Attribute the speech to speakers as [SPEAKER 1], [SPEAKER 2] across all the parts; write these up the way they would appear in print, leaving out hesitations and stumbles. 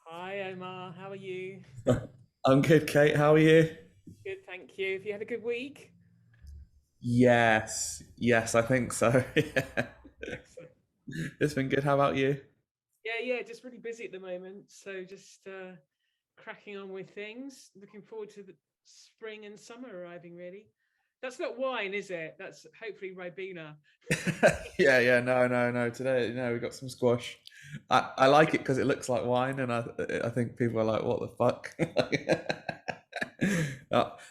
[SPEAKER 1] Hi Omar, how are you?
[SPEAKER 2] I'm good, Kate. How are you?
[SPEAKER 1] Good, thank you. Have you had a good week?
[SPEAKER 2] Yes, I think so. Yeah.
[SPEAKER 1] Excellent.
[SPEAKER 2] It's been good. How about you?
[SPEAKER 1] Yeah, just really busy at the moment. So just cracking on with things. Looking forward to the spring and summer arriving, really. That's not wine, is it? That's hopefully Ribena.
[SPEAKER 2] Yeah. No. Today, we got some squash. I like it because it looks like wine, and I think people are like, "What the fuck?"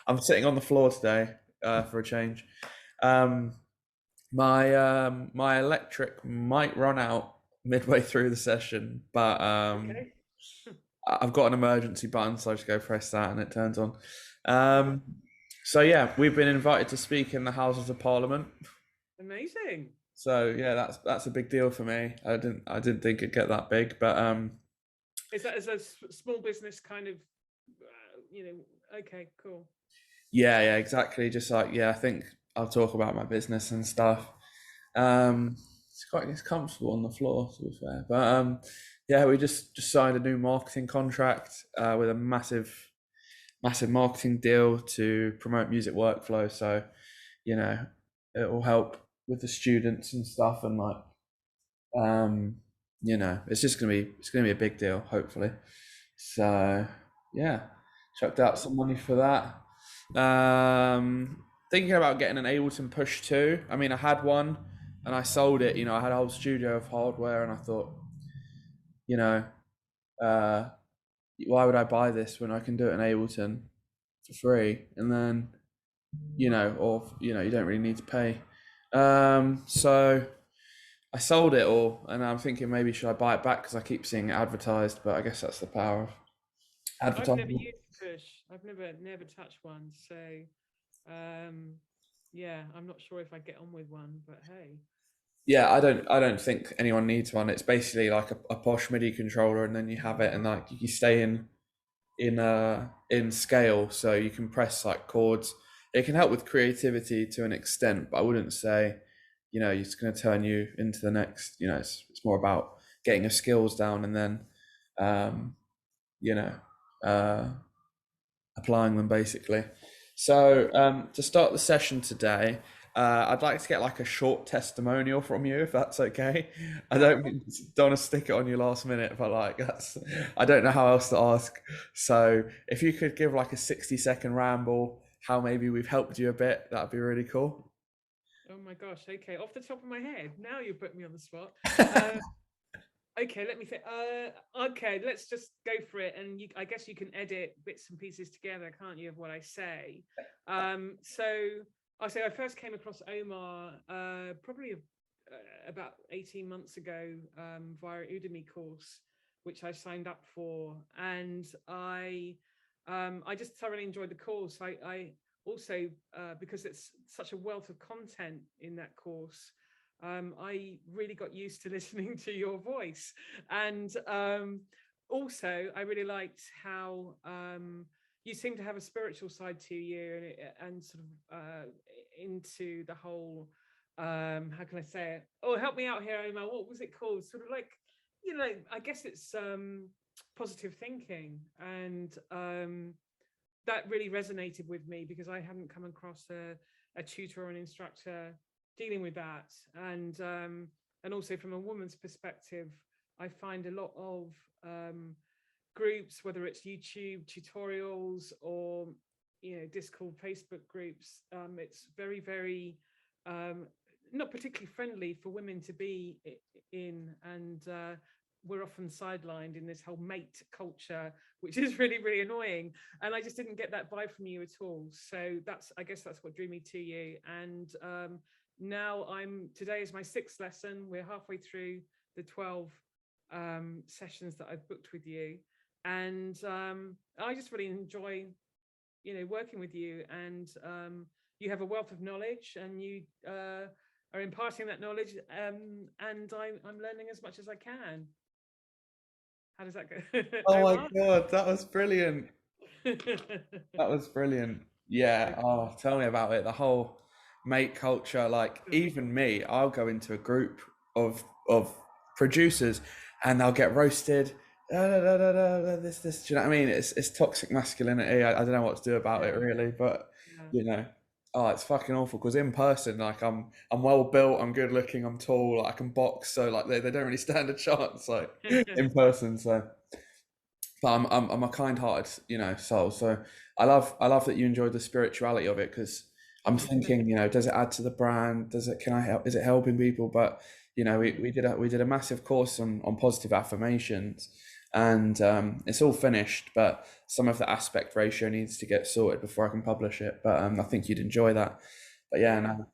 [SPEAKER 2] I'm sitting on the floor today for a change. Um, my electric might run out midway through the session, but
[SPEAKER 1] Okay.
[SPEAKER 2] I've got an emergency button, so I just go press that and it turns on.
[SPEAKER 1] All right.
[SPEAKER 2] Um, so yeah, we've been invited to speak in the Houses of Parliament.
[SPEAKER 1] Amazing.
[SPEAKER 2] So yeah, that's a big deal for me. I didn't think it'd get that big, but
[SPEAKER 1] Is that as a small business kind of, okay, cool.
[SPEAKER 2] yeah, exactly. Just like I think I'll talk about my business and stuff. It's comfortable on the floor to be fair, but yeah, we just signed a new marketing contract with a massive marketing deal to promote music workflow. So you know, it will help with the students and stuff, and like, um, it's gonna be a big deal, hopefully. So yeah, chucked out
[SPEAKER 1] Oh,
[SPEAKER 2] some money for that. Thinking about getting an Ableton Push 2. I mean, I had one and I sold it. I had a whole studio of hardware, and I thought, you know, uh, why would I buy this when I can do it in Ableton for free? And then you don't really need to pay. So I sold it all, and I'm thinking maybe should I buy it back because I keep seeing it advertised, but I guess that's the power of
[SPEAKER 1] I've never
[SPEAKER 2] advertising.
[SPEAKER 1] used Push. I've never touched one. So, um, yeah, I'm not sure if I get on with one, but hey.
[SPEAKER 2] Yeah, I don't think anyone needs one. It's basically like a posh MIDI controller, and then you have it, and like you stay in scale, so you can press like chords. It can help with creativity to an extent, but I wouldn't say, it's going to turn you into the next. It's more about getting your skills down and then, um, you know, uh, applying them basically. So to start the session today, I'd like to get like a short testimonial from you, if that's okay. I
[SPEAKER 1] Yeah, of
[SPEAKER 2] don't
[SPEAKER 1] course.
[SPEAKER 2] don't want to stick it on you last minute, but like I don't know how else to ask. So if you could give like a 60-second ramble, how maybe we've helped you a bit, that'd be really cool.
[SPEAKER 1] Oh my gosh. Okay, off the top of my head, now you put me on the spot. Uh, okay, let me think. Okay, let's just go for it, and I guess you can edit bits and pieces together, can't you, of what I say? So I say I first came across Omar probably about 18 months ago via Udemy course, which I signed up for, and I just thoroughly enjoyed the course. I also because it's such a wealth of content in that course. I really got used to listening to your voice, and also I really liked how you seem to have a spiritual side to you, and sort of into the whole how can I say it? Oh, help me out here, Omar. What was it called? Sort of like, I guess it's positive thinking, and that really resonated with me because I hadn't come across a tutor or an instructor dealing with that, and also from a woman's perspective, I find a lot of groups, whether it's YouTube tutorials or Discord, Facebook groups, it's very um, not particularly friendly for women to be in, and we're often sidelined in this whole mate culture, which is really annoying. And I just didn't get that vibe from you at all. So I guess that's what drew me to you. And now today is my sixth lesson. We're halfway through the 12 sessions that I've booked with you, and I just really enjoy working with you, and you have a wealth of knowledge, and you are imparting that knowledge, and I'm learning as much as I can. How does that go?
[SPEAKER 2] Oh my
[SPEAKER 1] Omar?
[SPEAKER 2] God, that was brilliant. That was brilliant. Yeah.
[SPEAKER 1] Okay.
[SPEAKER 2] Oh, tell me about it. The whole mate culture. Like even me, I'll go into a group of producers, and they'll get roasted. This, do you know what I mean? It's toxic masculinity. I don't know what to do about it
[SPEAKER 1] Yeah.
[SPEAKER 2] really, but
[SPEAKER 1] Yeah.
[SPEAKER 2] you know, oh, it's fucking awful. Because in person, like I'm well built, I'm good looking, I'm tall, like, I can box, so like they don't really stand a chance like in person. So, but I'm a kind-hearted, soul. So I love that you enjoyed the spirituality of it, because I'm thinking, does it add to the brand? Can I help? Is it helping people? But we did a massive course on positive affirmations, and it's all finished, but some of the aspect ratio needs to get sorted before I can publish it. But I think you'd enjoy that. But yeah, no,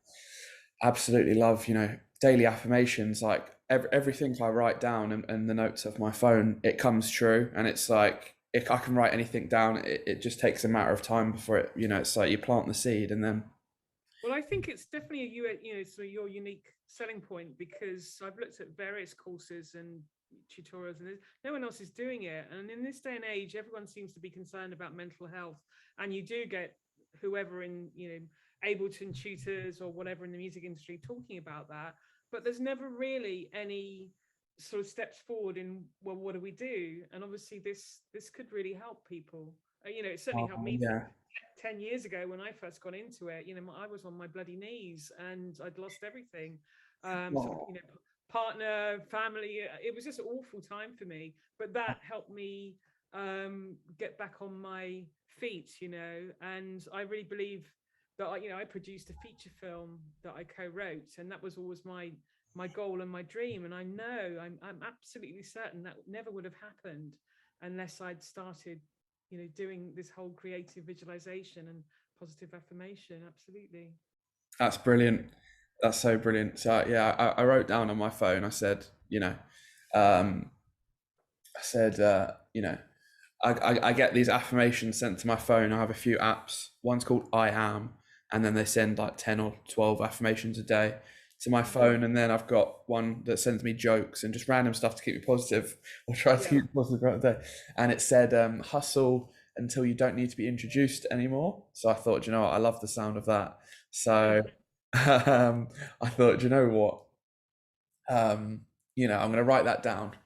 [SPEAKER 2] absolutely love, daily affirmations. Like everything I write down and the notes of my phone, it comes true. And it's like, if I can write anything down, it just takes a matter of time before it, it's like you plant the seed and then.
[SPEAKER 1] Well, I think it's definitely sort of your unique selling point, because I've looked at various courses and tutorials, and no one else is doing it. And in this day and age, everyone seems to be concerned about mental health, and you do get whoever in Ableton tutors or whatever in the music industry talking about that, but there's never really any sort of steps forward in, well, what do we do? And obviously this could really help people. It certainly helped me
[SPEAKER 2] Yeah.
[SPEAKER 1] 10 years ago when I first got into it. I was on my bloody knees and I'd lost everything. Partner, family. It was just an awful time for me. But that helped me get back on my feet, and I really believe that I produced a feature film that I co-wrote, and that was always my goal and my dream. And I know I'm absolutely certain that never would have happened unless I'd started doing this whole creative visualization and positive affirmation. Absolutely.
[SPEAKER 2] That's brilliant. That's so brilliant. So yeah, I wrote down on my phone, I said, um, I get these affirmations sent to my phone. I have a few apps. One's called I Am, and then they send like 10 or 12 affirmations a day to my phone. And then I've got one that sends me jokes and just random stuff to keep me positive, or try to keep me positive throughout the day. And it said, hustle until you don't need to be introduced anymore. So I thought, what, I love the sound of that. So I thought, what? I'm going to write that down.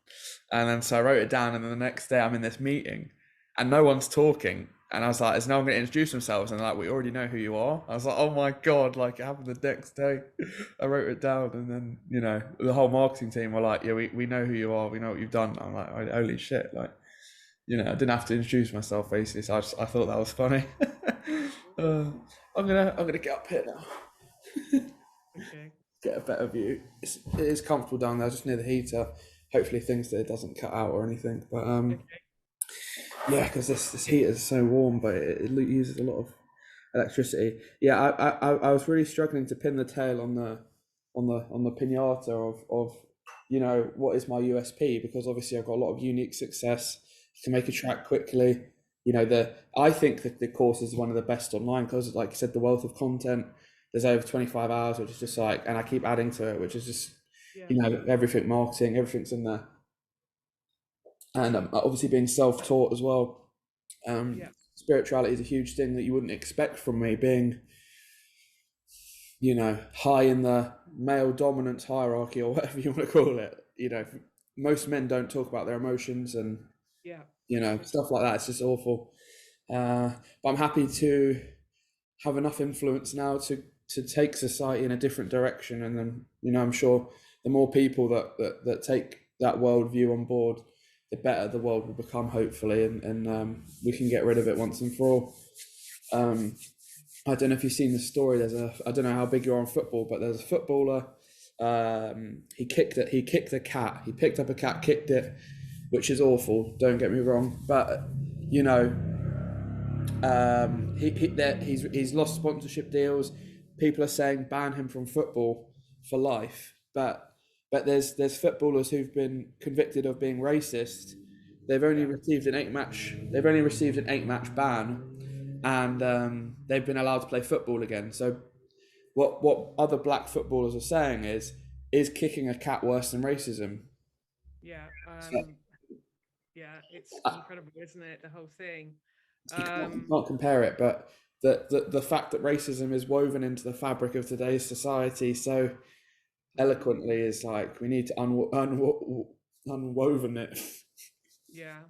[SPEAKER 2] And then so I wrote it down, and then the next day I'm in this meeting and no one's talking. And I was like, is no one going to introduce themselves? And they're like, we already know who you are. I was like, oh my God, like it happened the next day. I wrote it down, and then, the whole marketing team were like, yeah, we know who you are. We know what you've done. I'm like, holy shit. Like, I didn't have to introduce myself basically. So I thought that was funny. I'm gonna get up here now.
[SPEAKER 1] Okay.
[SPEAKER 2] Get a better view. It is comfortable down there, just near the heater. Hopefully things that it doesn't cut out or anything. But yeah, because this heater is so warm, but it uses a lot of electricity. Yeah, I was really struggling to pin the tail on the pinata of what is my USP, because obviously I've got a lot of unique success to make a track quickly. I think that the course is one of the best online, because like you said, the wealth of content. There's over 25 hours, which is just like, and I keep adding to it, which is just, everything marketing, everything's in there. And obviously being self-taught as well. Spirituality is a huge thing that you wouldn't expect from me, being, high in the male dominance hierarchy, or whatever you want to call it. Most men don't talk about their emotions and, stuff like that. It's just awful. But I'm happy to have enough influence now to take society in a different direction. And then, I'm sure the more people that take that worldview on board, the better the world will become, hopefully, and we can get rid of it once and for all. I don't know if you've seen the story. I don't know how big you are on football, but there's a footballer. He kicked a cat. He picked up a cat, kicked it, which is awful. Don't get me wrong, but he's lost sponsorship deals. People are saying ban him from football for life. But there's footballers who've been convicted of being racist. They've only received an 8-match ban, and they've been allowed to play football again. So what other black footballers are saying is kicking a cat worse than racism?
[SPEAKER 1] Yeah. Yeah, it's incredible, isn't it? The whole thing.
[SPEAKER 2] You can't compare it, but the fact that racism is woven into the fabric of today's society so eloquently is like, we need to unwoven it.
[SPEAKER 1] Yeah.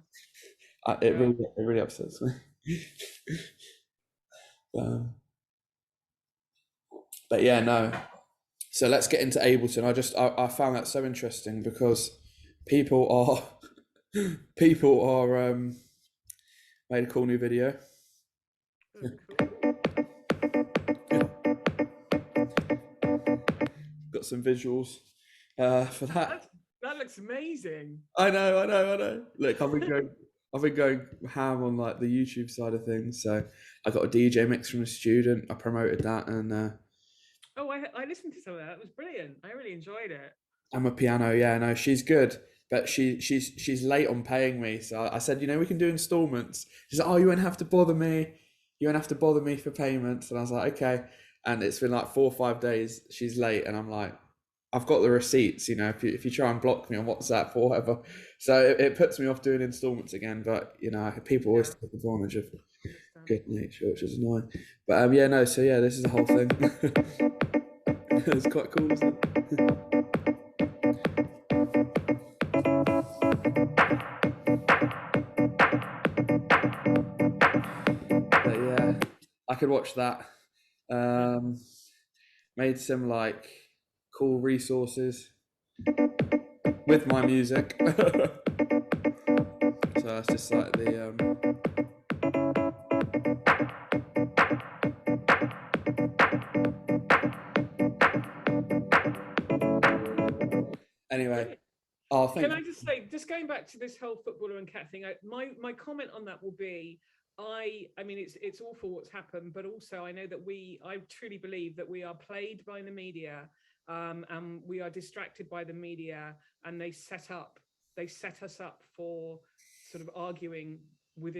[SPEAKER 2] It
[SPEAKER 1] Yeah.
[SPEAKER 2] really upsets me. um, but yeah, no. So let's get into Ableton. I found that so interesting because people are made a cool new video.
[SPEAKER 1] Oh, cool.
[SPEAKER 2] Got some visuals for that.
[SPEAKER 1] That looks amazing.
[SPEAKER 2] I know. Look, I've been going ham on like the YouTube side of things. So I got a DJ mix from a student. I promoted that, and
[SPEAKER 1] Oh, I listened to some of that. It was brilliant. I really enjoyed it.
[SPEAKER 2] I'm a piano. Yeah, no, she's good, but she's late on paying me. So I said, we can do installments. She's like, oh, you won't have to bother me. You won't have to bother me for payments. And I was like, okay. And it's been like 4 or 5 days. She's late, and I'm like, I've got the receipts. If you try and block me on WhatsApp or whatever, so it puts me off doing installments again. But people always
[SPEAKER 1] Yeah,
[SPEAKER 2] take advantage of
[SPEAKER 1] understand.
[SPEAKER 2] good nature, which is annoying. But yeah, no. So yeah, this is the whole thing. It's quite cool, isn't it? But yeah, I could watch that. Made some like cool resources with my music. So that's just like the anyway.
[SPEAKER 1] Brilliant.
[SPEAKER 2] Oh,
[SPEAKER 1] Can
[SPEAKER 2] thank
[SPEAKER 1] I
[SPEAKER 2] you.
[SPEAKER 1] just say, just going back to this whole footballer and cat thing, my comment on that will be, I mean, it's awful what's happened, but also I know that I truly believe that we are played by the media, and we are distracted by the media, and they set us up for sort of arguing with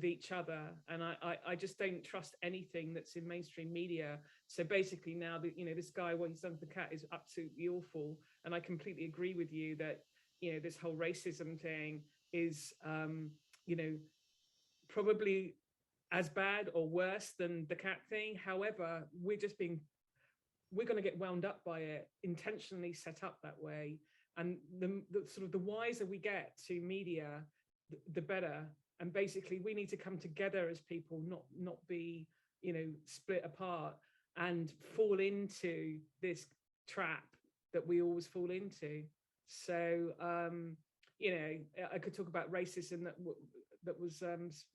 [SPEAKER 1] each other, and I just don't trust anything that's in mainstream media. So basically now that this guy, what he's done to the cat is absolutely awful, and I completely agree with you that this whole racism thing is probably as bad or worse than the cat thing. However, we're going to get wound up by it, intentionally set up that way. And the sort of the wiser we get to media, the better. And basically we need to come together as people, not be split apart and fall into this trap that we always fall into. So I could talk about racism that was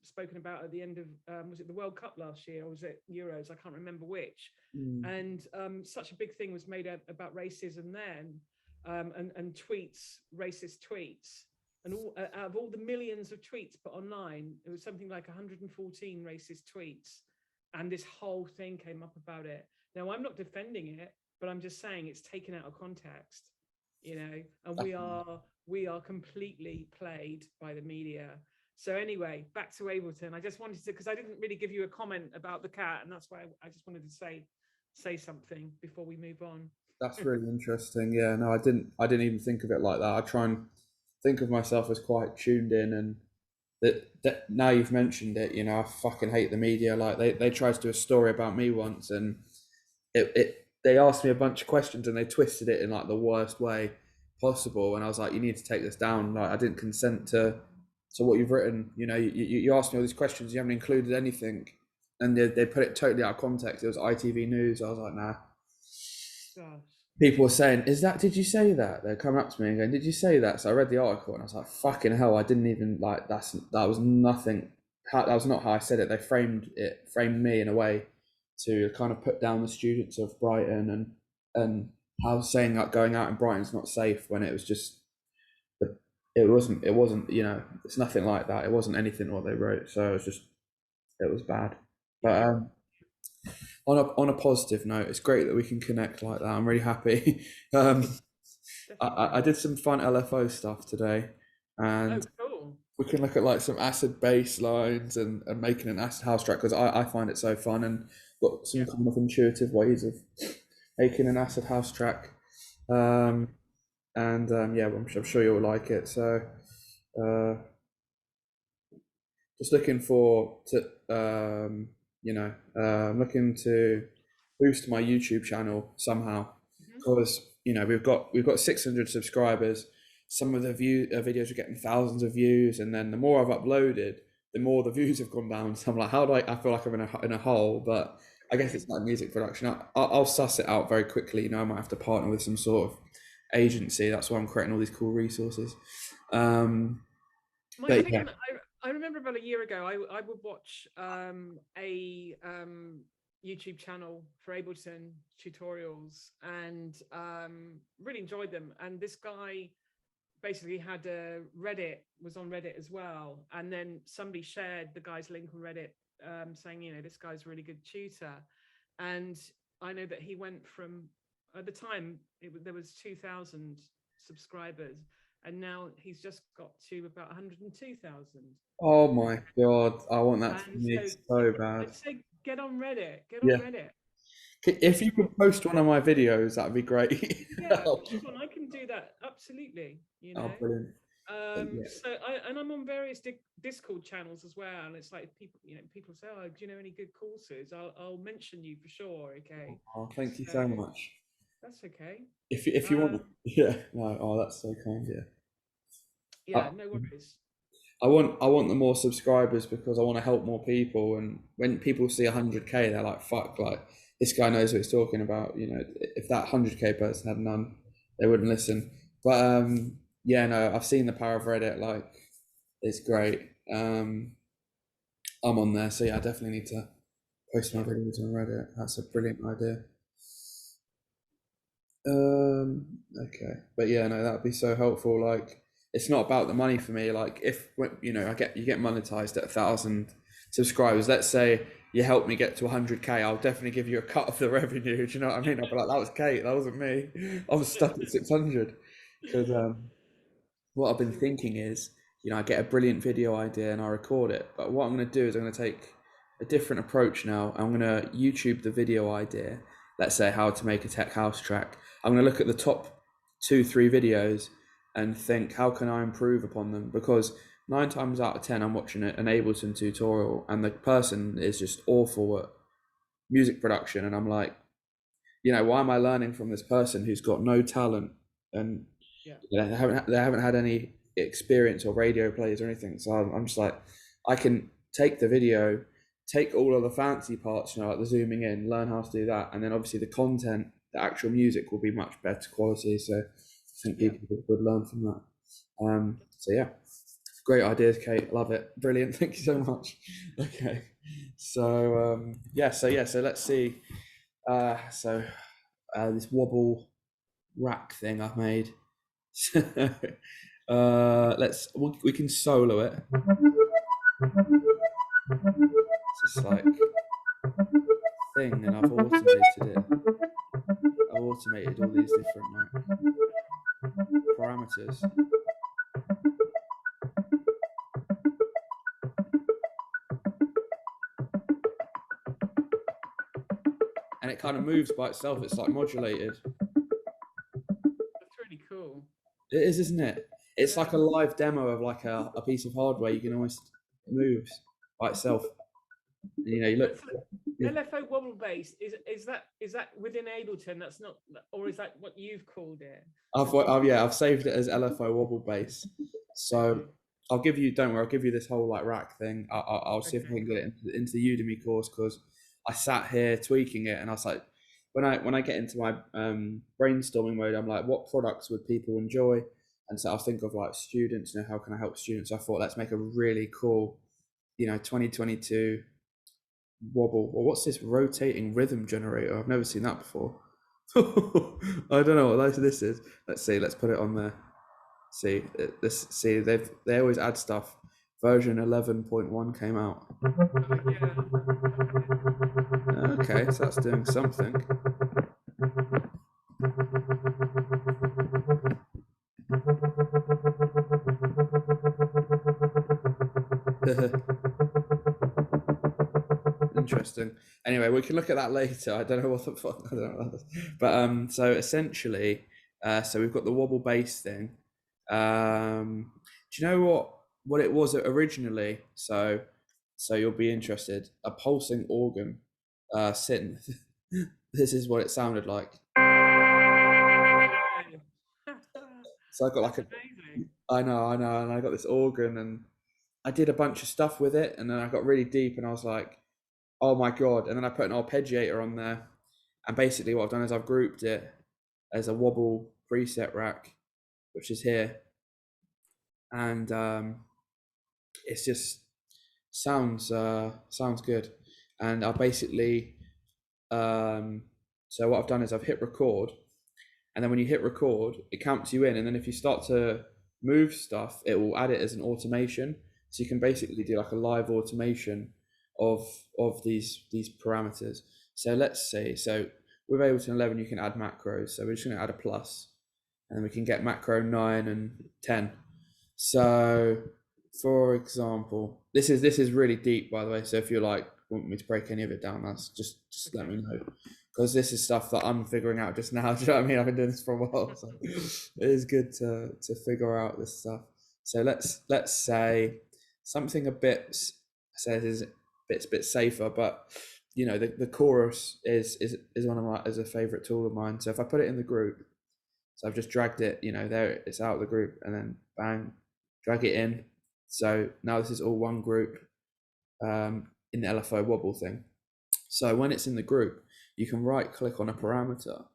[SPEAKER 1] spoken about at the end of was it the World Cup last year, or was it Euros? I can't remember which. And such a big thing was made about racism then, and tweets, racist tweets, and out of all the millions of tweets put online, it was something like 114 racist tweets, and this whole thing came up about it. Now, I'm not defending it, but I'm just saying it's taken out of context, and we are completely played by the media. So anyway, back to Ableton. I just wanted to, because I didn't really give you a comment about the cat, and that's why I just wanted to say something before we move on.
[SPEAKER 2] That's really interesting. Yeah, no, I didn't even think of it like that. I try and think of myself as quite tuned in, and that now you've mentioned it, I fucking hate the media. Like they tried to do a story about me once, and they asked me a bunch of questions and they twisted it in like the worst way possible, and I was like, you need to take this down. Like I didn't consent to what you've written. You asked me all these questions, you haven't included anything, and they put it totally out of context. It was ITV News. I was like, nah.
[SPEAKER 1] Gosh.
[SPEAKER 2] People were saying, did you say that? They're coming up to me and going, did you say that? So I read the article and I was like, fucking hell, I didn't even that was nothing. That was not how I said it. They framed me in a way to kind of put down the students of Brighton, and I was saying that going out in Brighton's not safe, when it was just, it wasn't, it's nothing like that. It wasn't anything what they wrote. So it was bad. But on a positive note, it's great that we can connect like that. I'm really happy. I did some fun LFO stuff today, and
[SPEAKER 1] cool.
[SPEAKER 2] we can look at like some acid bass lines and making an acid house track, because I find it so fun, and got some kind of intuitive ways of making an acid house track. Yeah, I'm sure you'll like it. So just looking looking to boost my YouTube channel somehow, because we've got 600 subscribers. some of the videos are getting thousands of views, and then the more I've uploaded, the more the views have gone down. So I'm like, how do I feel like I'm in a hole, but I guess it's like music production. I'll suss it out very quickly. You know, I might have to partner with some sort of agency. That's why I'm creating all these cool resources.
[SPEAKER 1] My
[SPEAKER 2] But
[SPEAKER 1] thing,
[SPEAKER 2] yeah,
[SPEAKER 1] I remember about a year ago, I would watch a YouTube channel for Ableton tutorials, and really enjoyed them. And this guy basically had a was on Reddit as well, and then somebody shared the guy's link on Reddit, saying, you know, this guy's a really good tutor. And I know that he went from, at the time there was 2,000 subscribers, and now he's just got to about 102,000.
[SPEAKER 2] oh my god, I want that for
[SPEAKER 1] And
[SPEAKER 2] me
[SPEAKER 1] so
[SPEAKER 2] so bad.
[SPEAKER 1] I'd say get on Reddit,
[SPEAKER 2] Yeah, if
[SPEAKER 1] It's
[SPEAKER 2] you could post one of my videos, that'd be great.
[SPEAKER 1] yeah, post one. I can do that absolutely. You
[SPEAKER 2] Oh,
[SPEAKER 1] know.
[SPEAKER 2] brilliant. Yeah.
[SPEAKER 1] So I'm on various Discord channels as well, and it's like people, you know, people say, "Oh, do you know any good courses?" I'll mention you for sure. Okay.
[SPEAKER 2] Oh, thank you
[SPEAKER 1] So
[SPEAKER 2] so much.
[SPEAKER 1] that's okay.
[SPEAKER 2] If you want, yeah, no, oh, that's so kind. Yeah.
[SPEAKER 1] Yeah, no worries.
[SPEAKER 2] I want the more subscribers because I want to help more people. And when people see 100K, they're like, "Fuck!" Like this guy knows what he's talking about. You know, if that 100K person had none, they wouldn't listen. But yeah, no, I've seen the power of Reddit. Like, it's great. I'm on there, so yeah, I definitely need to post my videos on Reddit. That's a brilliant idea. Okay, but yeah, no, that'd be so helpful. Like, it's not about the money for me. Like, if you know, you get monetized at 1,000 subscribers. Let's say you help me get to 100K, I'll definitely give you a cut of the revenue. Do you know what I mean? I'll be like, that was Kate, that wasn't me. I was stuck at 600 because what I've been thinking is, you know, I get a brilliant video idea and I record it. But what I'm going to do is I'm going to take a different approach now. I'm going to YouTube the video idea. Let's say how to make a tech house track. I'm going to look at the top 2-3 videos and think, how can I improve upon them? Because 9 times out of 10, I'm watching an Ableton tutorial and the person is just awful at music production. And I'm like, you know, why am I learning from this person who's got no talent and
[SPEAKER 1] Yeah.
[SPEAKER 2] they haven't had any experience or radio plays or anything. So I'm just like, I can take the video, take all of the fancy parts, you know, like the zooming in, learn how to do that, and then obviously the content, the actual music will be much better quality. So I think people would learn from that. So yeah, great ideas, Kate. Love it. Brilliant. Thank you so much. Okay. So so let's see. This Wobble Rack thing I've made. We can solo it. It's just like thing, and I've automated it. I've automated all these different like parameters. And it kind of moves by itself. It's like modulated.
[SPEAKER 1] That's really cool.
[SPEAKER 2] It is, isn't it? It's like a live demo of like a piece of hardware. You can almost, it moves by itself. And, you know, you look.
[SPEAKER 1] LFO wobble bass is that within Ableton? That's not, or is that what you've called it?
[SPEAKER 2] I've saved it as LFO wobble bass. So I'll give you. Don't worry, I'll give you this whole like rack thing. I'll see if I can get it into the Udemy course, because I sat here tweaking it, and I was like, when I get into my brainstorming mode, I'm like, what products would people enjoy? And so I'll think of like students. You know, how can I help students? So I thought, let's make a really cool, you know, 2022 wobble. Or what's this rotating rhythm generator? I've never seen that before. I don't know what this is. Let's see. Let's put it on there. See this. See, they always add stuff. Version 11.1 came out. Okay, so that's doing something. Interesting. Anyway, we can look at that later. I don't know what the fuck. I don't know what that is. But so essentially, so we've got the wobble bass thing. Do you know what it was originally? So you'll be interested. A pulsing organ synth. This is what it sounded like. So I got like
[SPEAKER 1] Amazing.
[SPEAKER 2] I know, and I got this organ, and I did a bunch of stuff with it, and then I got really deep, and I was like, oh my god! And then I put an arpeggiator on there, and basically what I've done is I've grouped it as a wobble preset rack, which is here, and it's just sounds good. And I basically so what I've done is I've hit record, and then when you hit record, it counts you in, and then if you start to move stuff, it will add it as an automation. So you can basically do like a live automation of these parameters. So let's say, so with Ableton 11 you can add macros. So we're just going to add a plus, and then we can get macro 9 and 10. So for example, this is really deep, by the way. So if you're like want me to break any of it down, that's just let me know, because this is stuff that I'm figuring out just now. Do you know what I mean? I've been doing this for a while, so it is good to figure out this stuff. So let's say something a bit says is a bit safer, but you know the chorus is one of my is a favorite tool of mine. So if I put it in the group, so I've just dragged it, you know, there it's out of the group, and then bang, drag it in. So now this is all one group in the LFO wobble thing. So when it's in the group, you can right click on a parameter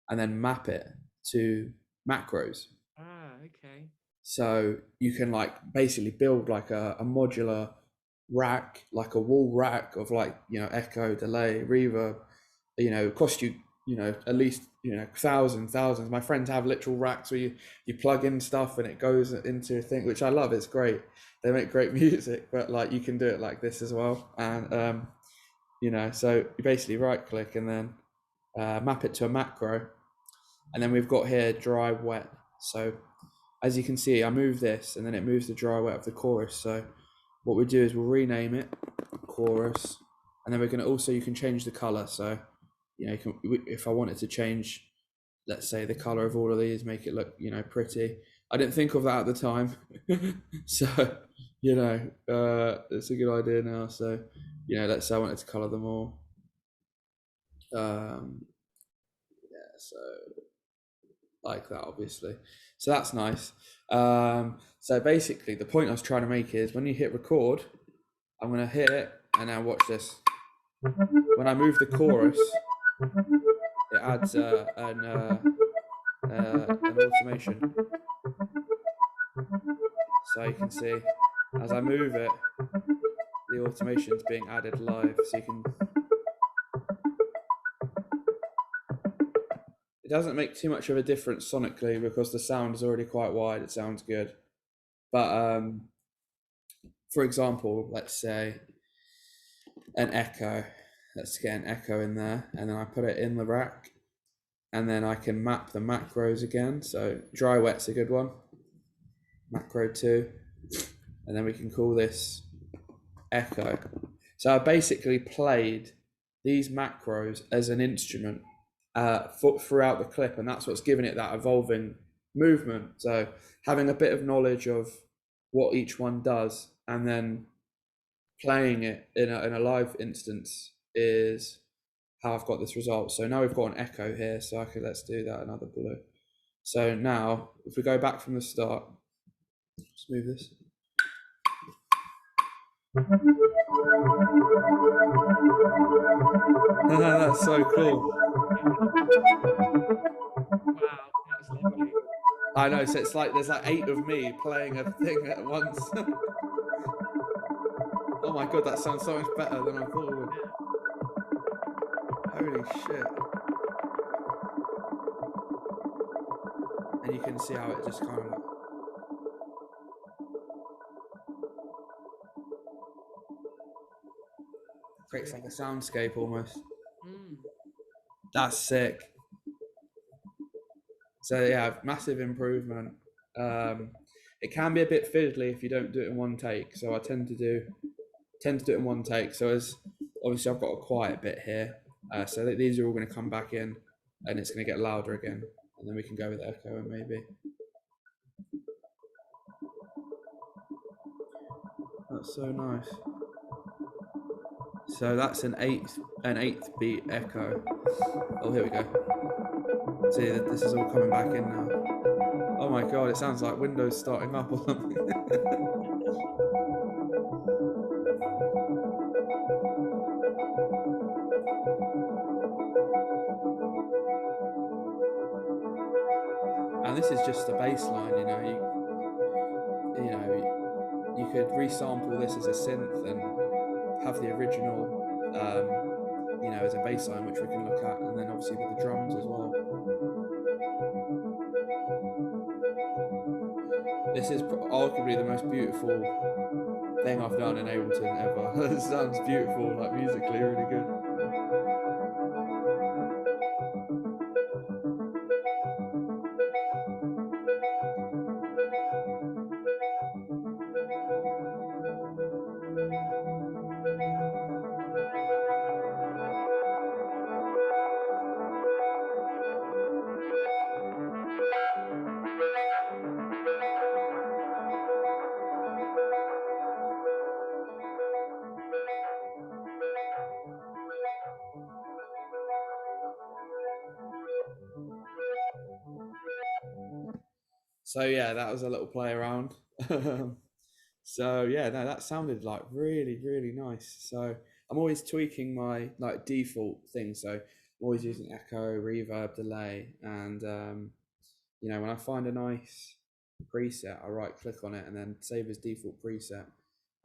[SPEAKER 2] and then map it to macros.
[SPEAKER 1] Okay.
[SPEAKER 2] So you can like basically build like a modular rack, like a wall rack of like, you know, echo, delay, reverb, you know, cost you, you know, at least, you know, thousands. My friends have literal racks where you plug in stuff and it goes into a thing, which I love. It's great. They make great music, but like you can do it like this as well. And you know, so you basically right click and then map it to a macro, and then we've got here dry wet. So as you can see, I move this and then it moves the dry wet of the chorus. So what we do is we'll rename it chorus, and then we're going to also, you can change the color. So you know, you can, if I wanted to change, let's say the color of all of these, make it look, you know, pretty. I didn't think of that at the time. So you know, it's a good idea now. So you know, let's say I wanted to color them all. Yeah, so like that, obviously. So that's nice. So basically the point I was trying to make is when you hit record, I'm going to hit it, and now watch this. When I move the chorus, it adds an automation. So you can see as I move it, the automation's being added live. So you can, it doesn't make too much of a difference sonically because the sound is already quite wide. It sounds good. But for example, let's say an echo. Let's get an echo in there, and then I put it in the rack, and then I can map the macros again. So dry wet's a good one, macro 2, and then we can call this echo. So I basically played these macros as an instrument throughout the clip, and that's what's giving it that evolving movement. So having a bit of knowledge of what each one does and then playing it in a live instance is how I've got this result. So now we've got an echo here, so let's do that, another blue. So now if we go back from the start, let's move this. That's so cool.
[SPEAKER 1] Wow, that's lovely.
[SPEAKER 2] I know, so it's like there's like 8 of me playing a thing at once. Oh my god, that sounds so much better than I thought it would. Holy shit. And you can see how it just kind of creates like a soundscape almost. That's sick. So yeah, massive improvement. It can be a bit fiddly if you don't do it in one take. So I tend to do it in one take. So as obviously I've got a quiet bit here. So these are all going to come back in, and it's going to get louder again, and then we can go with echo and maybe. That's so nice. So that's an eighth beat echo. Oh, here we go. See, this is all coming back in now. Oh Oh my god, it sounds like Windows starting up or something. And this is just a bass line, you know. You could resample this as a synth and have the original, you know, as a bass line, which we can look at, and then obviously with the drums as well. This is arguably the most beautiful thing I've done in Ableton ever. It sounds beautiful, like musically really good. So yeah, that was a little play around. So yeah, no, that sounded like really, really nice. So I'm always tweaking my like default things. So I'm always using echo, reverb, delay, and you know, when I find a nice preset, I right click on it and then save as default preset.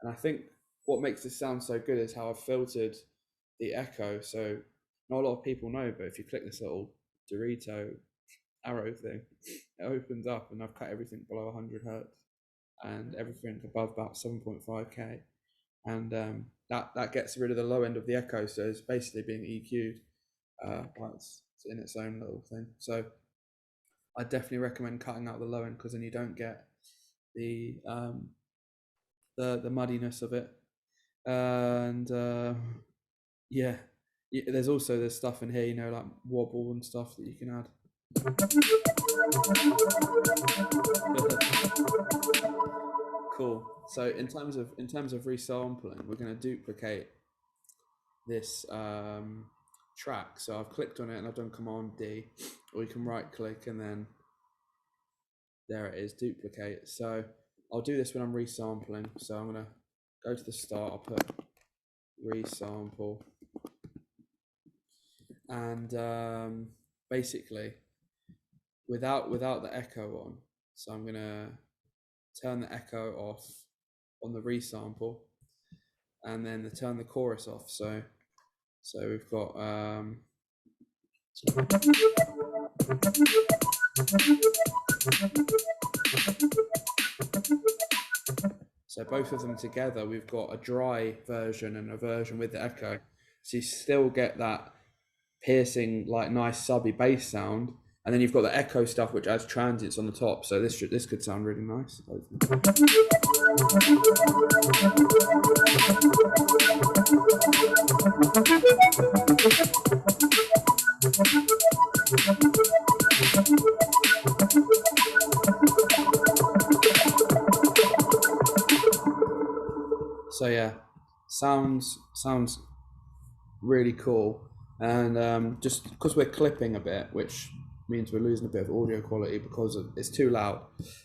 [SPEAKER 2] And I think what makes this sound so good is how I've filtered the echo. So not a lot of people know, but if you click this little Dorito arrow thing, it opens up, and I've cut everything below 100 hertz and everything above about 7.5k, and that gets rid of the low end of the echo, so it's basically being EQ'd while it's in its own little thing. So I definitely recommend cutting out the low end, because then you don't get the muddiness of it. And yeah, there's also this stuff in here, you know, like wobble and stuff that you can add. Cool. So in terms of resampling, we're going to duplicate this track. So I've clicked on it and I've done Command D, or you can right click and then there it is, duplicate. So I'll do this when I'm resampling. So I'm going to go to the start, I'll put resample, and basically without the echo on. So I'm going to turn the echo off on the resample, and then turn the chorus off. So we've got so both of them together, we've got a dry version and a version with the echo. So you still get that piercing, like nice subby bass sound, and then you've got the echo stuff which adds transients on the top. So this could sound really nice. So yeah, sounds really cool. And just because we're clipping a bit, which means we're losing a bit of audio quality because it's too loud.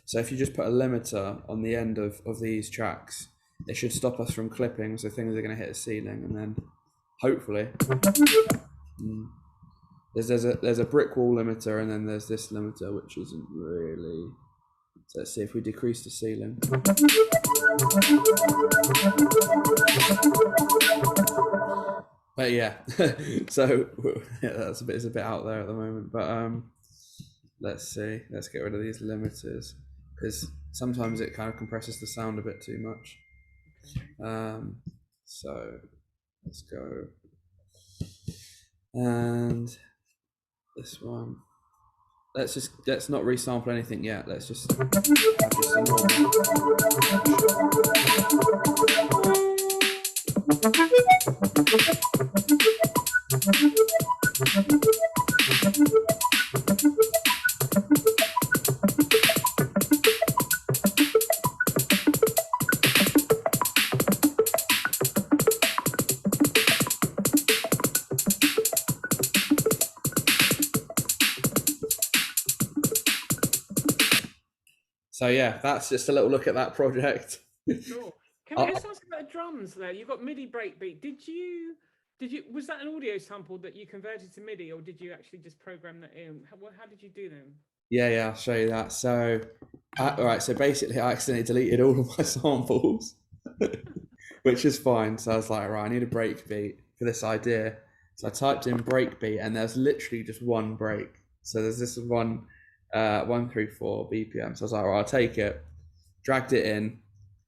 [SPEAKER 2] So if you just put a limiter on the end of these tracks, it should stop us from clipping, so things are going to hit a ceiling, and then hopefully there's a brick wall limiter, and then there's this limiter which isn't really. So let's see if we decrease the ceiling. But yeah, so yeah, that's it's a bit out there at the moment. But let's see. Let's get rid of these limiters, because sometimes it kind of compresses the sound a bit too much. So let's go, and this one. Let's not resample anything yet. Let's just have just a normal. So yeah, that's just a little look at that project.
[SPEAKER 1] Cool. Can I just ask about the drums there? You've got MIDI breakbeat. Was that an audio sample that you converted to MIDI, or did you actually just program that in? How did you do them?
[SPEAKER 2] Yeah, I'll show you that. So, all right. So basically, I accidentally deleted all of my samples, which is fine. So I was like, right, I need a breakbeat for this idea. So I typed in breakbeat, and there's literally just one break. So there's this one, 134 BPM. So I was like, right, I'll take it. Dragged it in,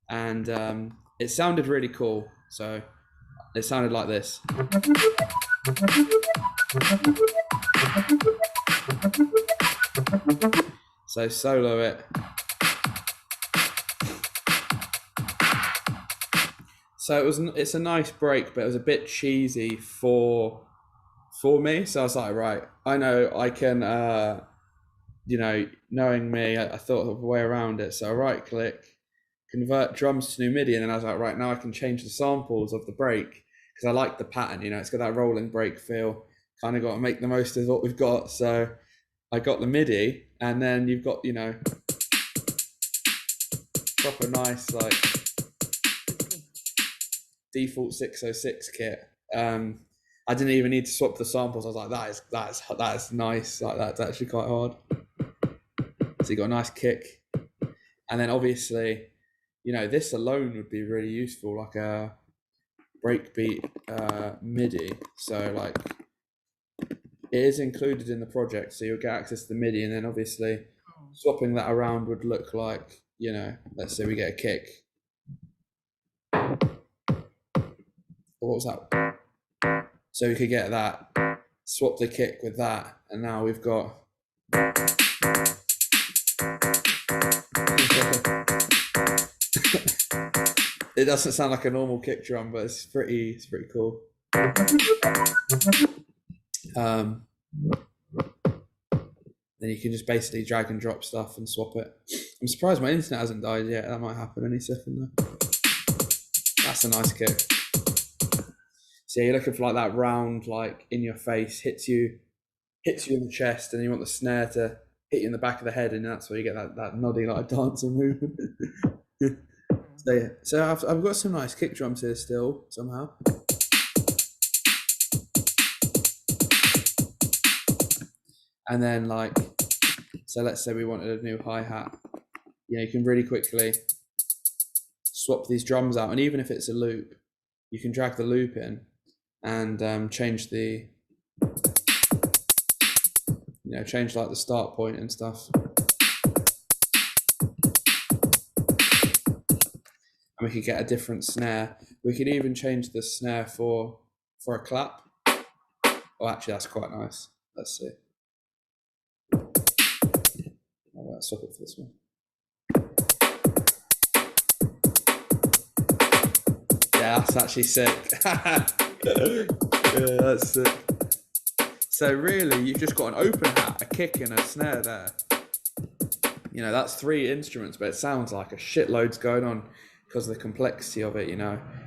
[SPEAKER 2] and it sounded really cool. So it sounded like this. So solo it. So it's a nice break, but it was a bit cheesy for me. So I was like, right, I know I can, knowing me, I thought of a way around it. So I right click, convert drums to new MIDI, and then I was like, right, now I can change the samples of the break because I like the pattern. It's got that rolling break feel. Kind of got to make the most of what we've got. So I got the MIDI, and then you've got proper nice like default 606 kit. I didn't even need to swap the samples. I was like, that is nice. Like that's actually quite hard. So you got a nice kick, and then obviously, this alone would be really useful, like a breakbeat MIDI. So like, it is included in the project, so you'll get access to the MIDI, and then obviously, swapping that around would look like, let's say we get a kick. What was that? So we could get that, swap the kick with that, and now we've got. It doesn't sound like a normal kick drum, but it's pretty cool. Then you can just basically drag and drop stuff and swap it. I'm surprised my internet hasn't died yet. That might happen any second though. That's a nice kick. So you're looking for like that round, like in your face, hits you in the chest, and you want the snare to hit you in the back of the head, and that's where you get that noddy like dancing movement. So yeah, so I've got some nice kick drums here still somehow. And then like, so let's say we wanted a new hi-hat. You can really quickly swap these drums out, and even if it's a loop, you can drag the loop in and change the, change like the start point and stuff. And we could get a different snare. We could even change the snare for a clap. Oh, actually, that's quite nice. Let's see. I'll swap it for this one. Yeah, that's actually sick. Yeah, that's sick. So really, you've just got an open hat, a kick, and a snare there. That's 3 instruments, but it sounds like a shitload's going on because of the complexity of it.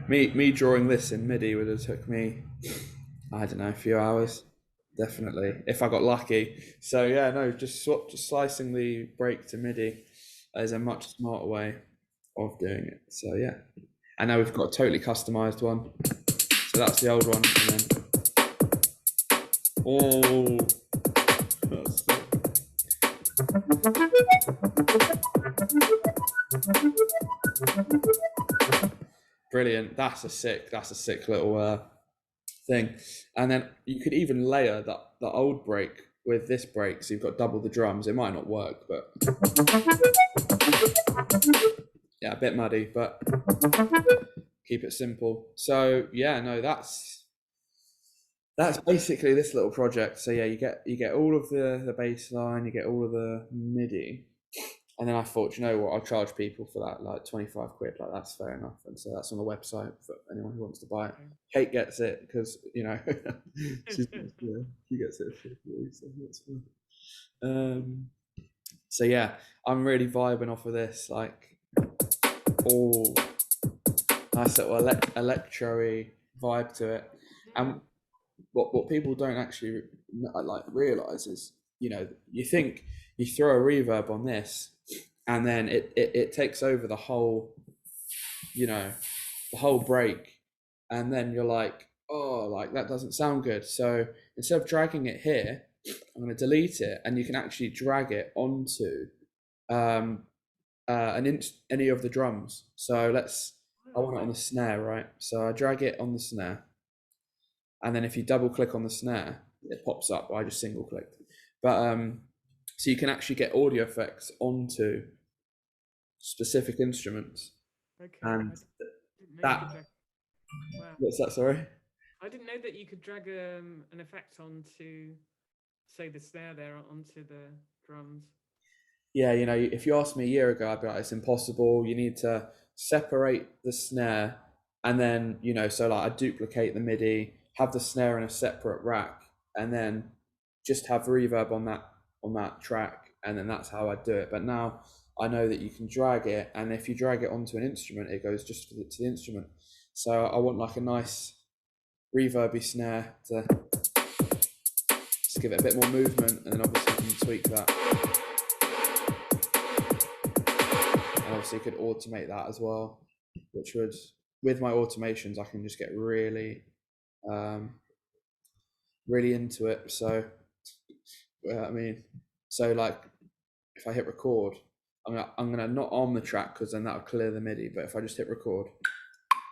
[SPEAKER 2] Me drawing this in MIDI would have took me, I don't know, a few hours, definitely, if I got lucky. So yeah, no, just slicing the break to MIDI is a much smarter way of doing it. So yeah, and now we've got a totally customized one. So that's the old one, and then that's brilliant. That's a sick little thing. And then you could even layer the old break with this break, so you've got double the drums. It might not work, but yeah, a bit muddy, but keep it simple. So yeah, no, that's basically this little project. So yeah, you get all of the bass line, you get all of the MIDI, and then I thought, what, I'll charge people for that, like 25 quid. Like that's fair enough. And so that's on the website for anyone who wants to buy it. Kate gets it because she gets it for free, so that's fun. So yeah, I'm really vibing off of this, like all nice little electro-y vibe to it. And what people don't actually like realize is, you think you throw a reverb on this, and then it takes over the whole, the whole break, and then you're like, oh, like that doesn't sound good. So instead of dragging it here, I'm going to delete it, and you can actually drag it onto any of the drums. So I want it on the snare, right? So I drag it on the snare, and then if you double click on the snare, it pops up. I just single clicked, but so you can actually get audio effects onto specific instruments.
[SPEAKER 1] Okay.
[SPEAKER 2] And
[SPEAKER 1] wow.
[SPEAKER 2] What's that? Sorry.
[SPEAKER 1] I didn't know that you could drag an effect onto, say, the snare there onto the drums.
[SPEAKER 2] Yeah, if you asked me a year ago, I'd be like, it's impossible. You need to separate the snare, and then so like I duplicate the MIDI, have the snare in a separate rack, and then just have reverb on that track, and then that's how I do it. But now I know that you can drag it, and if you drag it onto an instrument, it goes just to the instrument. So I want like a nice reverby snare to just give it a bit more movement, and then obviously you can tweak that. And obviously you could automate that as well, which would, with my automations, I can just get really into it. So so like if I hit record, I'm gonna not arm the track, because then that'll clear the MIDI. But if I just hit record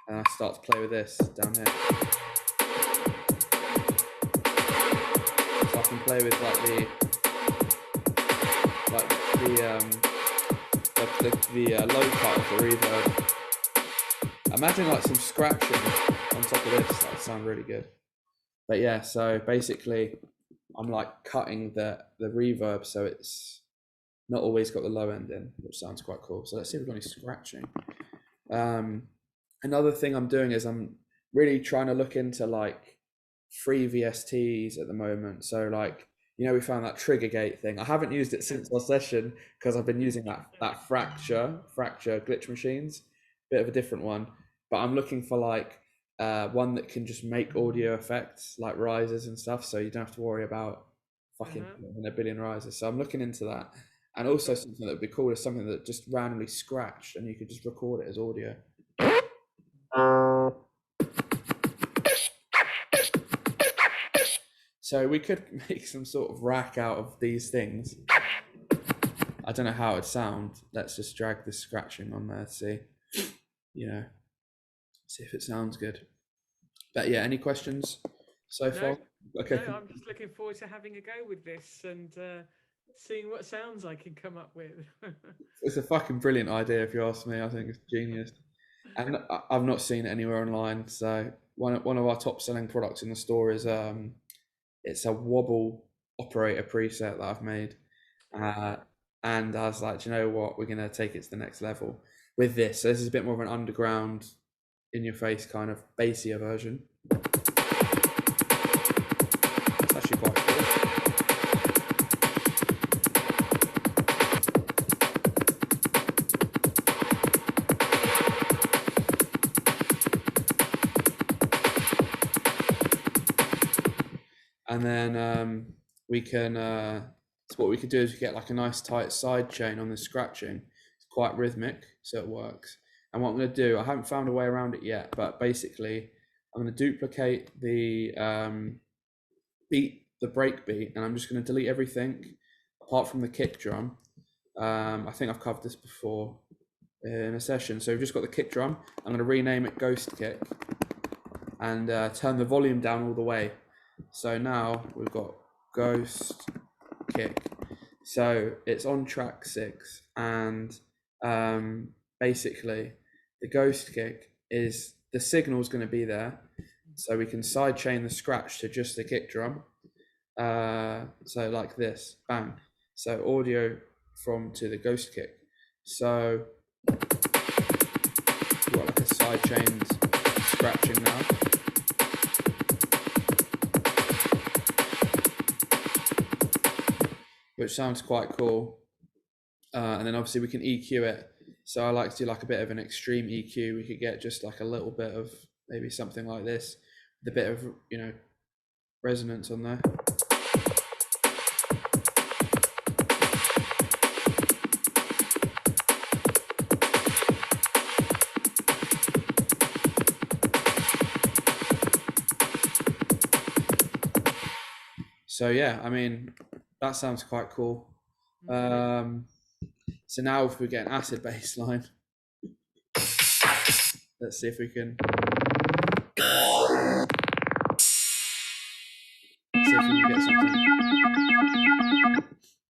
[SPEAKER 2] and I start to play with this down here, so I can play with like the low part of the reverb. Imagine like some scratching on top of this. That would sound really good. But yeah, so basically I'm like cutting the reverb so it's not always got the low end in, which sounds quite cool. So let's see if we've got any scratching. Another thing I'm doing is I'm really trying to look into like free VSTs at the moment. So like, we found that trigger gate thing. I haven't used it since our session because I've been using that fracture glitch machines, bit of a different one. But I'm looking for like one that can just make audio effects like risers and stuff, so you don't have to worry about fucking a billion risers. So I'm looking into that. And also something that would be cool is something that just randomly scratched and you could just record it as audio. So we could make some sort of rack out of these things. I don't know how it'd sound. Let's just drag this scratching on there to see, see if it sounds good. But yeah, any questions so far?
[SPEAKER 1] Okay. No, I'm just looking forward to having a go with this and seeing what sounds I can come up with.
[SPEAKER 2] It's a fucking brilliant idea, if you ask me. I think it's genius. And I've not seen it anywhere online. So one of our top selling products in the store is it's a wobble operator preset that I've made. And I was like, do you know what? We're going to take it to the next level with this. So this is a bit more of an underground, in your face kind of bassier version. It's actually quite cool. And then we can, so what we could do is we get like a nice tight side chain on the scratching. It's quite rhythmic, so it works. And what I'm going to do, I haven't found a way around it yet, but basically I'm going to duplicate the break beat, and I'm just going to delete everything apart from the kick drum. I think I've covered this before in a session. So we've just got the kick drum. I'm going to rename it Ghost Kick and turn the volume down all the way. So now we've got Ghost Kick. So it's on track 6, and basically the Ghost Kick is the signal's going to be there, so we can sidechain the scratch to just the kick drum. So like this, bang. So audio to the Ghost Kick. So we've got like a sidechained scratching now. Which sounds quite cool. And then obviously we can EQ it. So I like to do like a bit of an extreme EQ. We could get just like a little bit of maybe something like this, with a bit of, resonance on there. So yeah, I mean, that sounds quite cool. So now if we get an acid bass line, let's see if we can. See if we can get something.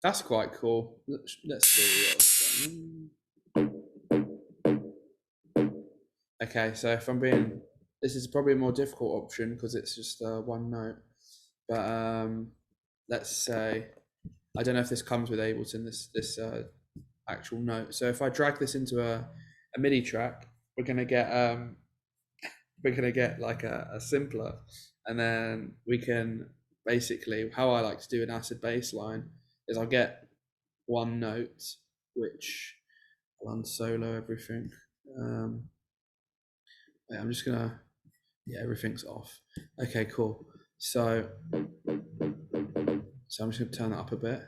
[SPEAKER 2] That's quite cool. Let's see what's going on. Okay, so if I'm being, this is probably a more difficult option because it's just one note. But let's say, I don't know if this comes with Ableton, this actual note. So if I drag this into a MIDI track, we're gonna get like a simpler, and then we can basically, how I like to do an acid bass line is I'll get one note, which I'll unsolo everything. Wait, I'm just gonna, yeah, everything's off. Okay, cool. So I'm just gonna turn that up a bit.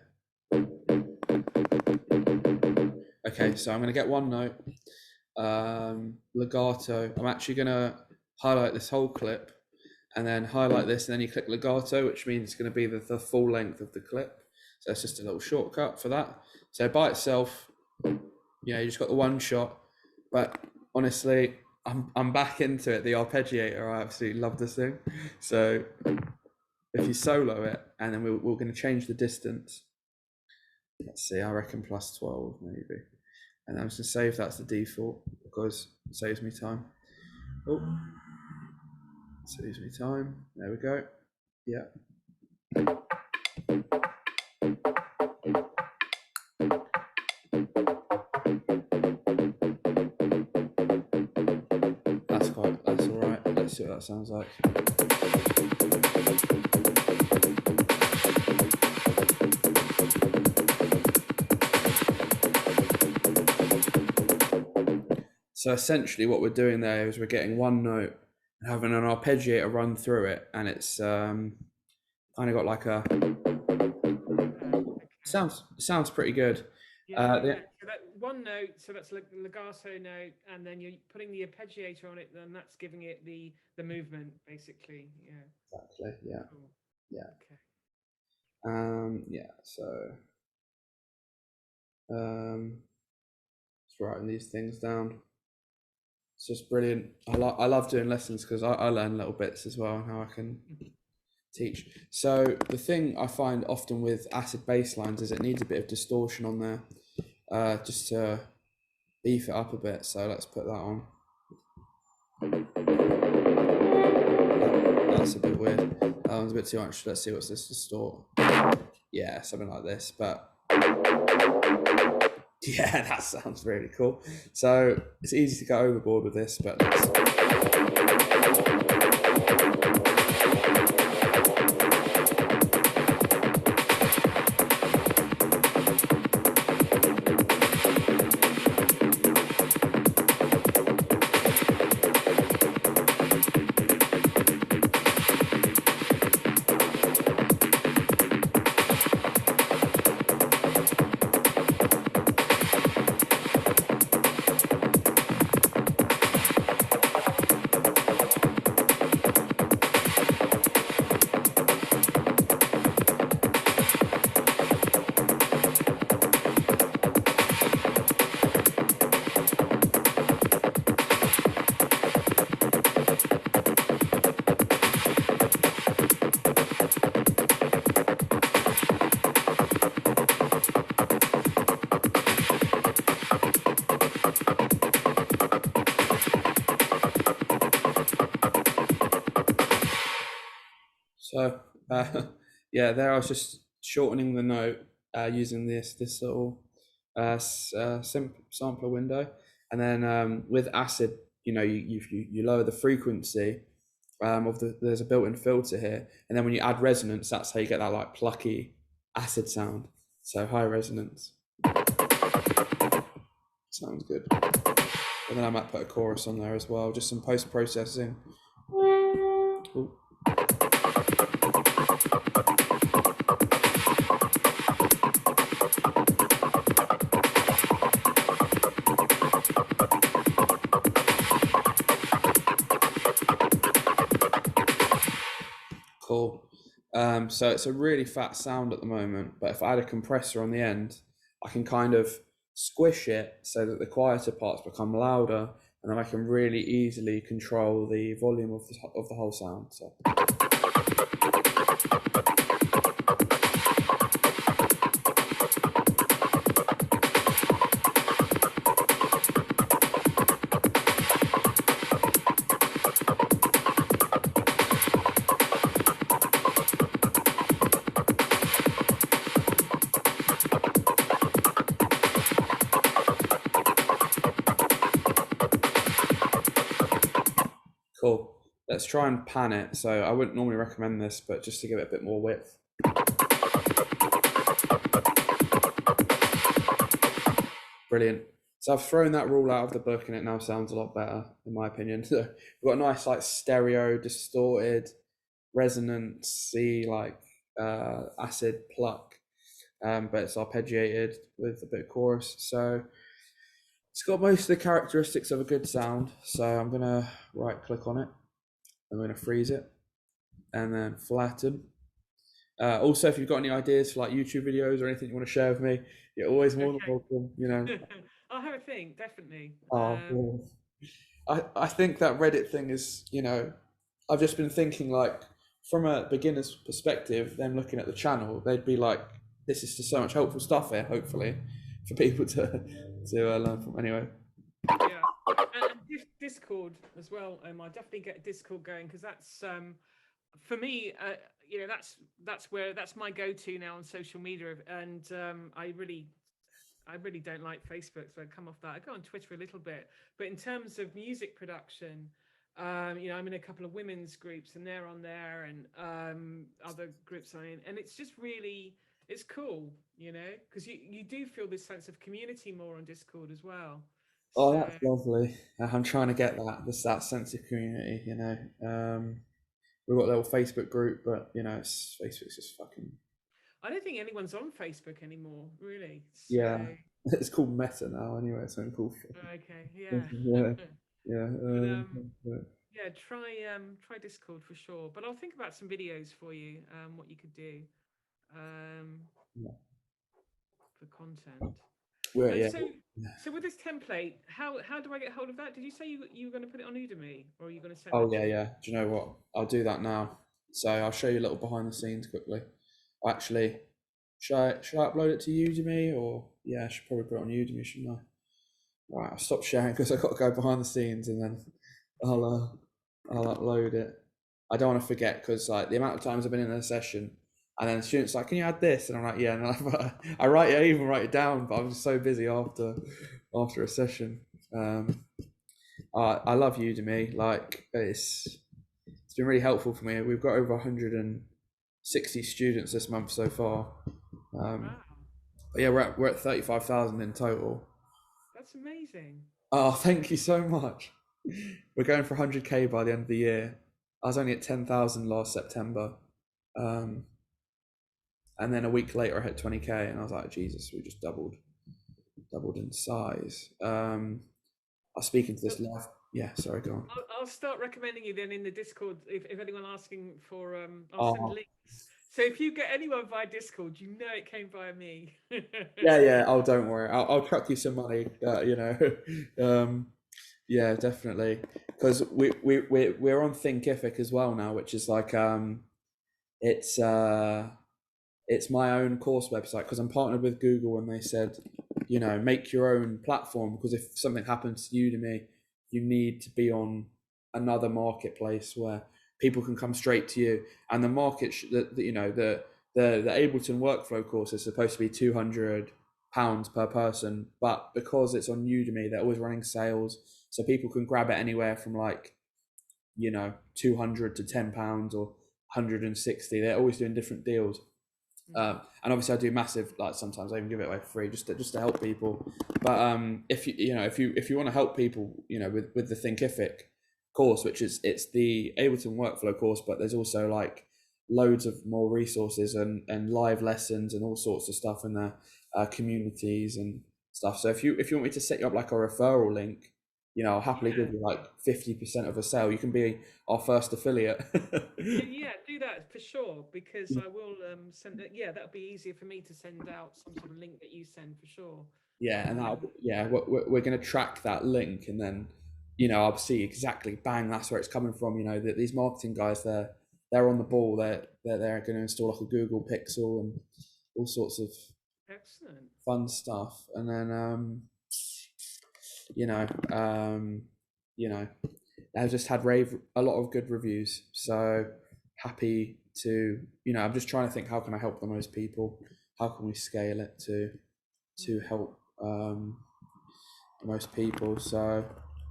[SPEAKER 2] Okay, so I'm gonna get one note, legato. I'm actually gonna highlight this whole clip and then highlight this, and then you click legato, which means it's going to be the full length of the clip. So it's just a little shortcut for that. So by itself, you know, you just got the one shot. But honestly, I'm back into it. The Arpeggiator, I absolutely love this thing. So if you solo it, and then we're going to change the distance. Let's see, I reckon +12 maybe. And I'm just going to save that's the default because it saves me time. Oh. Saves me time. There we go. Yeah. That's all right. Let's see what that sounds like. So essentially what we're doing there is we're getting one note and having an arpeggiator run through it, and it's kind of got like a sounds pretty good.
[SPEAKER 1] Yeah, so that one note, so that's like the legato note, and then you're putting the arpeggiator on it, then that's giving it the movement basically. Yeah.
[SPEAKER 2] Exactly. Yeah.
[SPEAKER 1] Cool.
[SPEAKER 2] Yeah.
[SPEAKER 1] Okay.
[SPEAKER 2] Yeah. So just writing these things down. It's just brilliant. I love doing lessons because I learn little bits as well, and how I can teach. So the thing I find often with acid bass lines is it needs a bit of distortion on there, just to beef it up a bit. So let's put that on. That's a bit weird. That one's a bit too much. Let's see what's this distort. Yeah, something like this. But yeah, that sounds really cool. So it's easy to go overboard with this, but let's... So yeah, there I was just shortening the note using this little sampler window, and then with acid, you know, you lower the frequency of there's a built-in filter here, and then when you add resonance, that's how you get that like plucky acid sound. So high resonance sounds good. And then I might put a chorus on there as well, just some post-processing. Ooh. Cool. So it's a really fat sound at the moment, but if I had a compressor on the end, I can kind of squish it so that the quieter parts become louder, and then I can really easily control the volume of the whole sound. So. Cool. Let's try and pan it. So I wouldn't normally recommend this, but just to give it a bit more width. Brilliant. So I've thrown that rule out of the book and it now sounds a lot better, in my opinion. So we've got a nice like stereo, distorted, resonancy, like acid pluck, but it's arpeggiated with a bit of chorus. So it's got most of the characteristics of a good sound. So I'm gonna right click on it. I'm gonna freeze it and then flatten. Also, if you've got any ideas for like YouTube videos or anything you want to share with me, you're always more than welcome, you know.
[SPEAKER 1] I'll have a think, definitely.
[SPEAKER 2] Oh, I think that Reddit thing is, you know, I've just been thinking like from a beginner's perspective, them looking at the channel, they'd be like, this is just so much helpful stuff here, hopefully, for people to learn from. Anyway.
[SPEAKER 1] Yeah, and Discord as well. I definitely get Discord going because that's for me. You know, that's my go-to now on social media, and I really don't like Facebook, so I come off that. I go on Twitter a little bit, but in terms of music production, you know, I'm in a couple of women's groups, and they're on there, and other groups I'm in, and it's just really, it's cool, you know, because you do feel this sense of community more on Discord as well.
[SPEAKER 2] Oh,
[SPEAKER 1] So
[SPEAKER 2] that's lovely. I'm trying to get that sense of community, you know. We've got a little Facebook group, but you know, Facebook's just fucking.
[SPEAKER 1] I don't think anyone's on Facebook anymore, really. So
[SPEAKER 2] Yeah, it's called Meta now. Anyway, it's something called.
[SPEAKER 1] okay, yeah.
[SPEAKER 2] Yeah, yeah.
[SPEAKER 1] But yeah, try Discord for sure. But I'll think about some videos for you, what you could do
[SPEAKER 2] Yeah.
[SPEAKER 1] for content.
[SPEAKER 2] Well,
[SPEAKER 1] And
[SPEAKER 2] yeah.
[SPEAKER 1] so with this template, how do I get hold of that? Did you say you were going to put it on Udemy, or are you going to send
[SPEAKER 2] Oh
[SPEAKER 1] it
[SPEAKER 2] yeah,
[SPEAKER 1] to me?
[SPEAKER 2] yeah. Do you know what? I'll do that now. So I'll show you a little behind the scenes quickly. Actually, should I upload it to Udemy or yeah, I should probably put it on Udemy, shouldn't I? Right, I'll stop sharing because I've got to go behind the scenes and then I'll upload it. I don't want to forget because like the amount of times I've been in a session and then the students like, can you add this? And I'm like, yeah, and I even write it down, but I'm just so busy after a session. I love Udemy. Like it's been really helpful for me. We've got over 160 students this month so far.
[SPEAKER 1] Wow,
[SPEAKER 2] But yeah, we're at 35,000 in total.
[SPEAKER 1] that's amazing.
[SPEAKER 2] Oh, thank you so much. We're going for 100K by the end of the year. I was only at 10,000 last September. And then a week later I hit 20K and I was like, Jesus, we just doubled in size. I was speaking to this live. Yeah, sorry, go on.
[SPEAKER 1] I'll start recommending you then in the Discord if anyone asking for I'll send
[SPEAKER 2] Oh,
[SPEAKER 1] links. So if you get anyone via Discord, you know it came via me.
[SPEAKER 2] yeah. Oh, don't worry. I'll chuck you some money. You know, yeah, definitely. Because we're on Thinkific as well now, which is like it's my own course website because I'm partnered with Google and they said, you know, make your own platform because if something happens to Udemy, you need to be on another marketplace where people can come straight to you. And the market, you know, the Ableton workflow course is supposed to be £200 per person, but because it's on Udemy, they're always running sales, so people can grab it anywhere from like, you know, 200 to £10 or 160. They're always doing different deals. And obviously I do massive, like sometimes I even give it away for free just to help people. But if you want to help people, you know, with the Thinkific course, which is it's the Ableton workflow course, but there's also like loads of more resources and live lessons and all sorts of stuff in there, communities and stuff. So if you want me to set you up like a referral link, you know, I'll happily give you like 50% of a sale. You can be our first affiliate.
[SPEAKER 1] Yeah, do that for sure, because I will send it. Yeah, that'll be easier for me to send out some sort of link that you send for sure.
[SPEAKER 2] Yeah, and we're going to track that link, and then, you know, I'll see exactly, bang, that's where it's coming from. You know, that these marketing guys, they're on the ball. They're going to install like a Google Pixel and all sorts of
[SPEAKER 1] Excellent.
[SPEAKER 2] fun stuff, and then you know, you know, I've just had a lot of good reviews, so happy to, you know, I'm just trying to think, how can I help the most people? How can we scale it to help most people? So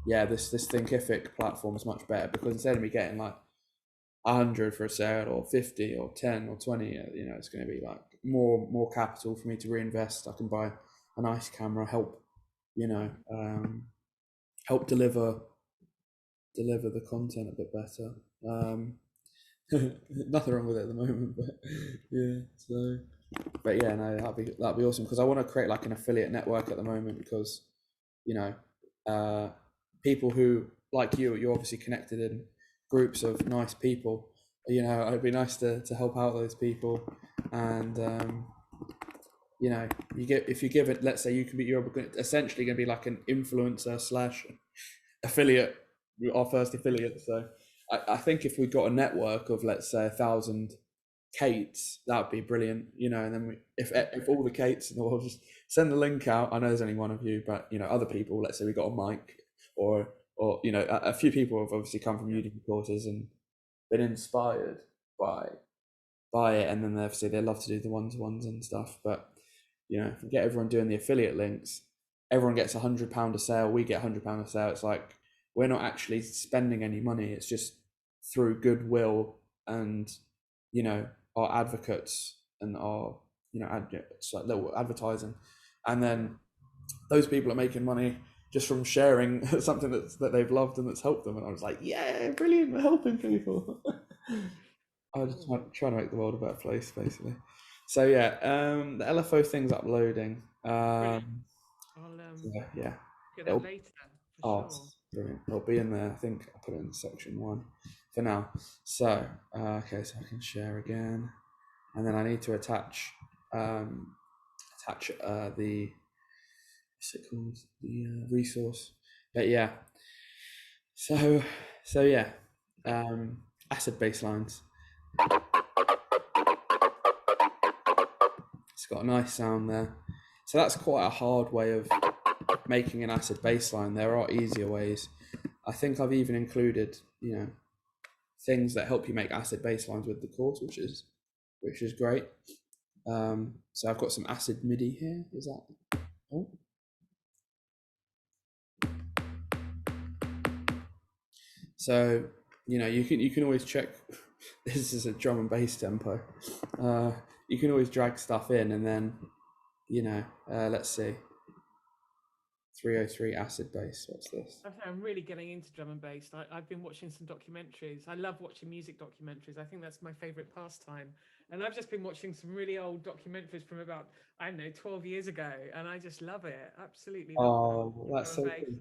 [SPEAKER 2] yeah, this Thinkific platform is much better, because instead of me getting like 100 for a sale, or 50 or 10 or 20, you know, it's going to be like more capital for me to reinvest. I can buy a nice camera, help, you know, help deliver the content a bit better. Nothing wrong with it at the moment, but yeah. So, but yeah, no, that'd be awesome, because I want to create like an affiliate network at the moment, because, you know, people who, like you're obviously connected in groups of nice people. You know, it'd be nice to help out those people, and you know, if you give it, let's say you're essentially going to be like an influencer slash affiliate, our first affiliate. So I think if we got a network of, let's say, 1,000 Kates, that'd be brilliant, you know. And then if all the Kates in the world just send the link out, I know there's only one of you, but, you know, other people, let's say we got a mic, or you know, a few people have obviously come from Udemy courses and been inspired by it, and then obviously they love to do the one-to-ones and stuff. But, you know, if we get everyone doing the affiliate links, everyone gets £100 a sale, we get £100 a sale. It's like, we're not actually spending any money. It's just through goodwill and, you know, our advocates and our, you know, it's like little advertising, and then those people are making money just from sharing something that they've loved and that's helped them. And I was like, yeah, brilliant, we're helping people. I was just trying to make the world a better place, basically. So yeah, the LFO thing's uploading.
[SPEAKER 1] I'll
[SPEAKER 2] Yeah.
[SPEAKER 1] get that later for sure.
[SPEAKER 2] Brilliant. It'll be in there. I think I put it in section 1 for now. So okay, so I can share again, and then I need to attach the resource. But yeah, so yeah, acid basslines. It's got a nice sound there. So that's quite a hard way of making an acid bassline. There are easier ways. I think I've even included, you know, things that help you make acid basslines with the course, which is great. So I've got some acid Midi here. Is that? Oh. So, you know, you can always check. This is a drum and bass tempo. You can always drag stuff in, and then, you know, let's see. 303 acid bass. What's this?
[SPEAKER 1] I'm really getting into drum and bass. I've been watching some documentaries. I love watching music documentaries. I think that's my favorite pastime. And I've just been watching some really old documentaries from about, I don't know, 12 years ago. And I just love it. Absolutely love
[SPEAKER 2] Oh, that's so cool.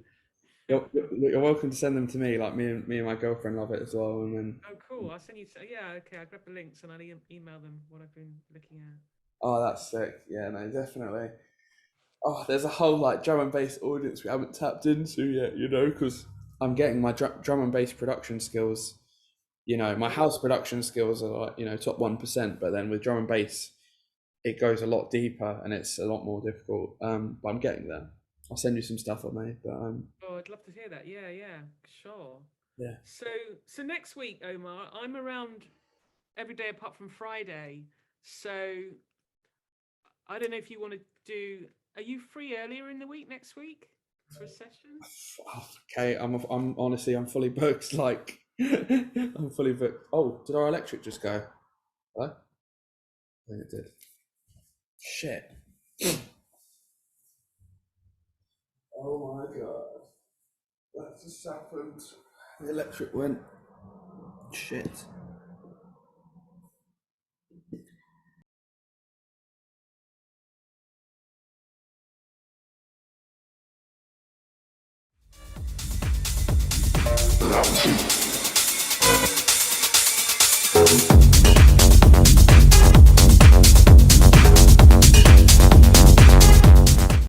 [SPEAKER 2] You're welcome to send them to me. Like me and my girlfriend love it as well. And then,
[SPEAKER 1] oh, cool. I'll send you. Yeah, okay. I'll grab the links and I'll email them what I've been looking at.
[SPEAKER 2] oh, that's sick. Yeah, no, definitely. Oh, there's a whole like drum and bass audience we haven't tapped into yet, you know, because I'm getting my drum and bass production skills. You know, my house production skills are like, you know, top 1%, but then with drum and bass, it goes a lot deeper and it's a lot more difficult. But I'm getting there. I'll send you some stuff I made, but
[SPEAKER 1] oh, I'd love to hear that. Yeah, sure.
[SPEAKER 2] yeah.
[SPEAKER 1] So next week, Omar, I'm around every day apart from Friday. So I don't know if you want to do. Are you free earlier in the week next week for a session?
[SPEAKER 2] Okay, I'm honestly, I'm fully booked. Like, I'm fully booked. Oh, did our electric just go? Hello? I think it did. Shit. Oh my god. That just happened. The electric went. Shit.